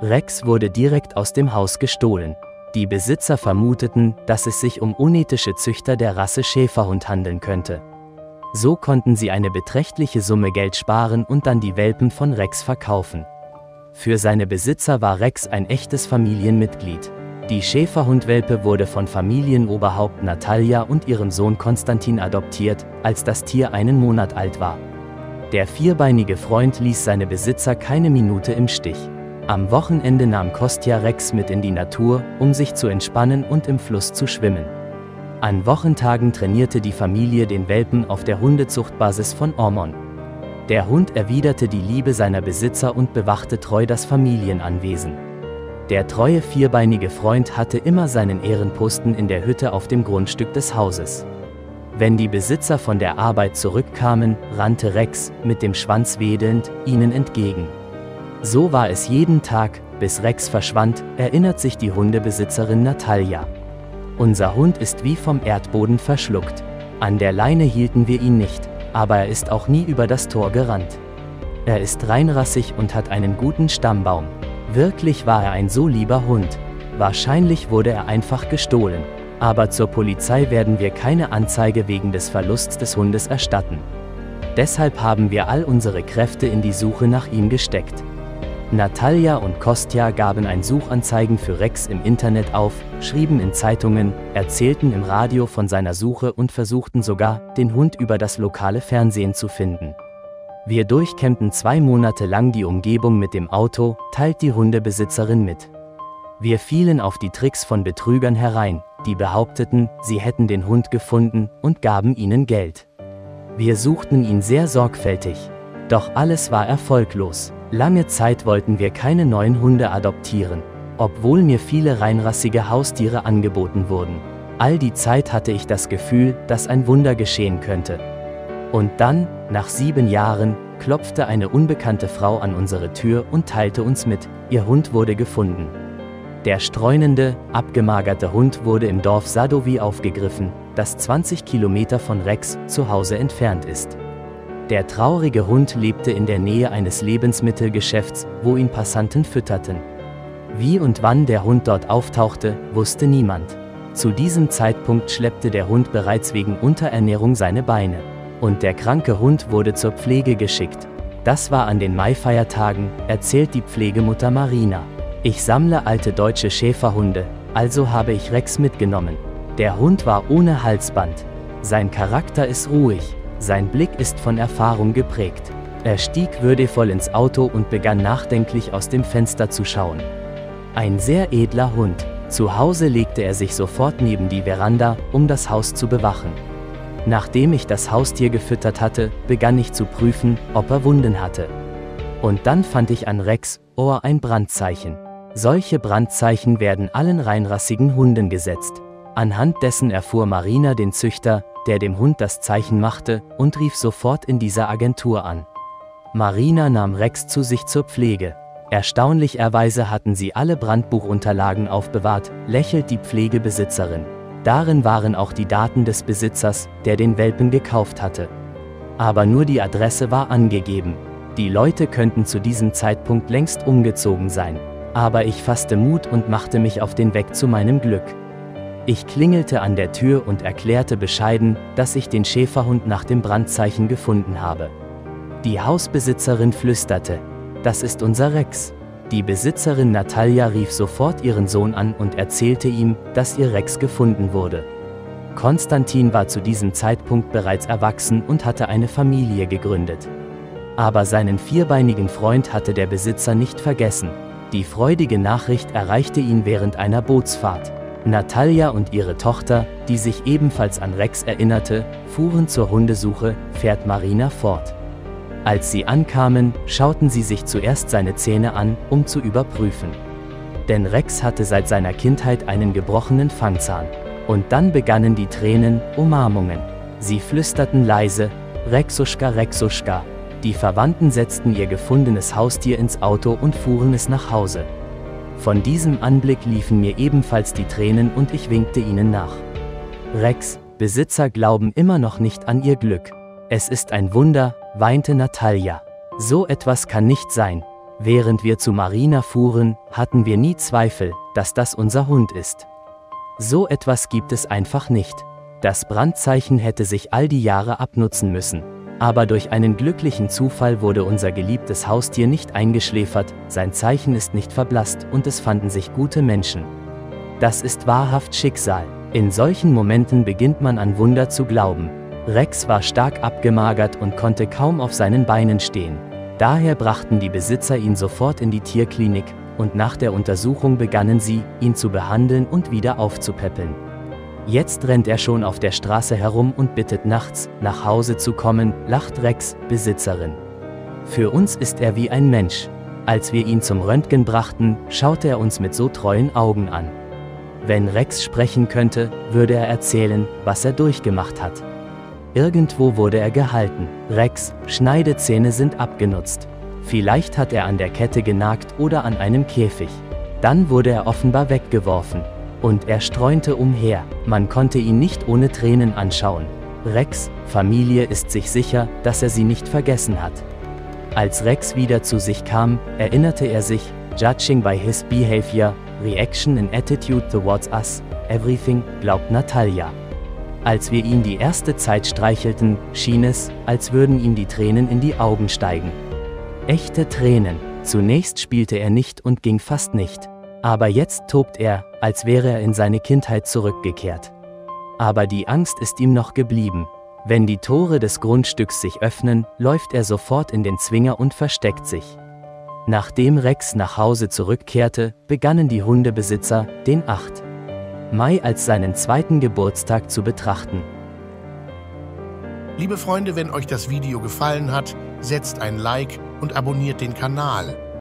Rex wurde direkt aus dem Haus gestohlen. Die Besitzer vermuteten, dass es sich um unethische Züchter der Rasse Schäferhund handeln könnte. So konnten sie eine beträchtliche Summe Geld sparen und dann die Welpen von Rex verkaufen. Für seine Besitzer war Rex ein echtes Familienmitglied. Die Schäferhundwelpe wurde von Familienoberhaupt Natalia und ihrem Sohn Konstantin adoptiert, als das Tier einen Monat alt war. Der vierbeinige Freund ließ seine Besitzer keine Minute im Stich. Am Wochenende nahm Kostja Rex mit in die Natur, um sich zu entspannen und im Fluss zu schwimmen. An Wochentagen trainierte die Familie den Welpen auf der Hundezuchtbasis von Ormond. Der Hund erwiderte die Liebe seiner Besitzer und bewachte treu das Familienanwesen. Der treue vierbeinige Freund hatte immer seinen Ehrenposten in der Hütte auf dem Grundstück des Hauses. Wenn die Besitzer von der Arbeit zurückkamen, rannte Rex, mit dem Schwanz wedelnd, ihnen entgegen. So war es jeden Tag, bis Rex verschwand, erinnert sich die Hundebesitzerin Natalia. Unser Hund ist wie vom Erdboden verschluckt. An der Leine hielten wir ihn nicht, aber er ist auch nie über das Tor gerannt. Er ist reinrassig und hat einen guten Stammbaum. Wirklich war er ein so lieber Hund. Wahrscheinlich wurde er einfach gestohlen. Aber zur Polizei werden wir keine Anzeige wegen des Verlusts des Hundes erstatten. Deshalb haben wir all unsere Kräfte in die Suche nach ihm gesteckt. Natalia und Kostja gaben ein Suchanzeigen für Rex im Internet auf, schrieben in Zeitungen, erzählten im Radio von seiner Suche und versuchten sogar, den Hund über das lokale Fernsehen zu finden. Wir durchkämmten 2 Monate lang die Umgebung mit dem Auto, teilt die Hundebesitzerin mit. Wir fielen auf die Tricks von Betrügern herein, die behaupteten, sie hätten den Hund gefunden und gaben ihnen Geld. Wir suchten ihn sehr sorgfältig. Doch alles war erfolglos. Lange Zeit wollten wir keine neuen Hunde adoptieren, obwohl mir viele reinrassige Haustiere angeboten wurden. All die Zeit hatte ich das Gefühl, dass ein Wunder geschehen könnte. Und dann, nach 7 Jahren, klopfte eine unbekannte Frau an unsere Tür und teilte uns mit, ihr Hund wurde gefunden. Der streunende, abgemagerte Hund wurde im Dorf Sadowy aufgegriffen, das 20 Kilometer von Rex zu Hause entfernt ist. Der traurige Hund lebte in der Nähe eines Lebensmittelgeschäfts, wo ihn Passanten fütterten. Wie und wann der Hund dort auftauchte, wusste niemand. Zu diesem Zeitpunkt schleppte der Hund bereits wegen Unterernährung seine Beine. Und der kranke Hund wurde zur Pflege geschickt. Das war an den Maifeiertagen, erzählt die Pflegemutter Marina. Ich sammle alte deutsche Schäferhunde, also habe ich Rex mitgenommen. Der Hund war ohne Halsband. Sein Charakter ist ruhig, sein Blick ist von Erfahrung geprägt. Er stieg würdevoll ins Auto und begann nachdenklich aus dem Fenster zu schauen. Ein sehr edler Hund. Zu Hause legte er sich sofort neben die Veranda, um das Haus zu bewachen. Nachdem ich das Haustier gefüttert hatte, begann ich zu prüfen, ob er Wunden hatte. Und dann fand ich an Rex' Ohr ein Brandzeichen. Solche Brandzeichen werden allen reinrassigen Hunden gesetzt. Anhand dessen erfuhr Marina den Züchter, der dem Hund das Zeichen machte, und rief sofort in dieser Agentur an. Marina nahm Rex zu sich zur Pflege. Erstaunlicherweise hatten sie alle Brandbuchunterlagen aufbewahrt, lächelt die Pflegebesitzerin. Darin waren auch die Daten des Besitzers, der den Welpen gekauft hatte. Aber nur die Adresse war angegeben. Die Leute könnten zu diesem Zeitpunkt längst umgezogen sein. Aber ich fasste Mut und machte mich auf den Weg zu meinem Glück. Ich klingelte an der Tür und erklärte bescheiden, dass ich den Schäferhund nach dem Brandzeichen gefunden habe. Die Hausbesitzerin flüsterte: „Das ist unser Rex." Die Besitzerin Natalia rief sofort ihren Sohn an und erzählte ihm, dass ihr Rex gefunden wurde. Konstantin war zu diesem Zeitpunkt bereits erwachsen und hatte eine Familie gegründet. Aber seinen vierbeinigen Freund hatte der Besitzer nicht vergessen. Die freudige Nachricht erreichte ihn während einer Bootsfahrt. Natalia und ihre Tochter, die sich ebenfalls an Rex erinnerte, fuhren zur Hundesuche, fährt Marina fort. Als sie ankamen, schauten sie sich zuerst seine Zähne an, um zu überprüfen. Denn Rex hatte seit seiner Kindheit einen gebrochenen Fangzahn. Und dann begannen die Tränen, Umarmungen. Sie flüsterten leise: „Rexuschka, Rexuschka." Die Verwandten setzten ihr gefundenes Haustier ins Auto und fuhren es nach Hause. Von diesem Anblick liefen mir ebenfalls die Tränen und ich winkte ihnen nach. Rex' Besitzer glauben immer noch nicht an ihr Glück. Es ist ein Wunder, weinte Natalia. So etwas kann nicht sein. Während wir zu Marina fuhren, hatten wir nie Zweifel, dass das unser Hund ist. So etwas gibt es einfach nicht. Das Brandzeichen hätte sich all die Jahre abnutzen müssen. Aber durch einen glücklichen Zufall wurde unser geliebtes Haustier nicht eingeschläfert, sein Zeichen ist nicht verblasst und es fanden sich gute Menschen. Das ist wahrhaft Schicksal. In solchen Momenten beginnt man an Wunder zu glauben. Rex war stark abgemagert und konnte kaum auf seinen Beinen stehen. Daher brachten die Besitzer ihn sofort in die Tierklinik, und nach der Untersuchung begannen sie, ihn zu behandeln und wieder aufzupäppeln. Jetzt rennt er schon auf der Straße herum und bittet nachts, nach Hause zu kommen, lacht Rex, Besitzerin. Für uns ist er wie ein Mensch. Als wir ihn zum Röntgen brachten, schaute er uns mit so treuen Augen an. Wenn Rex sprechen könnte, würde er erzählen, was er durchgemacht hat. Irgendwo wurde er gehalten. Rex' Schneidezähne sind abgenutzt. Vielleicht hat er an der Kette genagt oder an einem Käfig. Dann wurde er offenbar weggeworfen. Und er streunte umher. Man konnte ihn nicht ohne Tränen anschauen. Rex' Familie ist sich sicher, dass er sie nicht vergessen hat. Als Rex wieder zu sich kam, erinnerte er sich, judging by his behavior, reaction and attitude towards us, everything, glaubt Natalia. Als wir ihn die erste Zeit streichelten, schien es, als würden ihm die Tränen in die Augen steigen. Echte Tränen. Zunächst spielte er nicht und ging fast nicht. Aber jetzt tobt er, als wäre er in seine Kindheit zurückgekehrt. Aber die Angst ist ihm noch geblieben. Wenn die Tore des Grundstücks sich öffnen, läuft er sofort in den Zwinger und versteckt sich. Nachdem Rex nach Hause zurückkehrte, begannen die Hundebesitzer, den 8. Mai als seinen zweiten Geburtstag zu betrachten. Liebe Freunde, wenn euch das Video gefallen hat, setzt ein Like und abonniert den Kanal.